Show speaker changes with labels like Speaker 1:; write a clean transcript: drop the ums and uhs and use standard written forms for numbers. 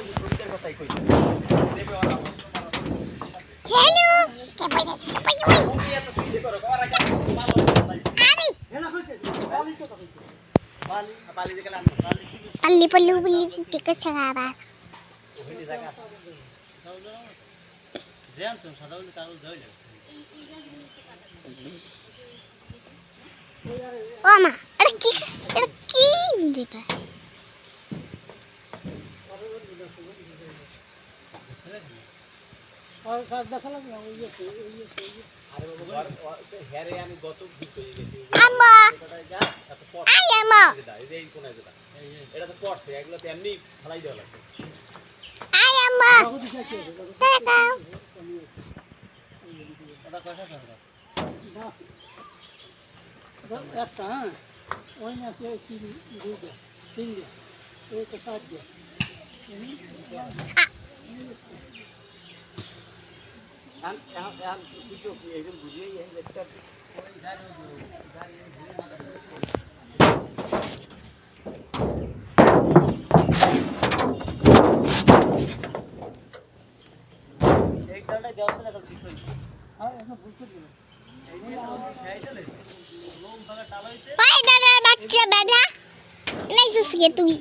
Speaker 1: কইছি সুবিধার কথাই কইছি দেবে ওরা
Speaker 2: হ্যালো কে বলে ওই
Speaker 1: তুমি এত সুবিধা করো ওরা কেন ভালো
Speaker 2: আরে
Speaker 1: হেনা কইছে বালি কথা কইছে বালি বালি যে গেলাম বালি
Speaker 2: আল্লি পল্লু বলি টিকে সারা
Speaker 1: ওখানে জায়গা আছে দেন তো সাদা বলে চাউল দাও
Speaker 2: ও মা আরে কি দিবা
Speaker 1: আর কাজ দেখালা না ওই আছে আরে বাবা হেরে আমি গত ভিক হয়ে গেছি
Speaker 2: আম্মা
Speaker 1: গাছ এত পড়
Speaker 2: আই আম্মা
Speaker 1: এই কোনায় যেটা এটা তো পড়ছে এগুলোতে এমনি ফলাই দেওয়া লাগবে
Speaker 2: আই আম্মা টাটা
Speaker 1: এটা কয়টা করবা
Speaker 3: একটা হ্যাঁ ওই আছে দুইটা তিনটা একটা সাতটা
Speaker 1: কিছু একদম বুঝিয়ে একটা এই কারণে দেওয়া ছিল এখন ঠিক হয়েছে
Speaker 3: আর এখন বুঝতে দিল
Speaker 2: পাই দাদা বাচ্চা বেটা নাই সুসকে তুই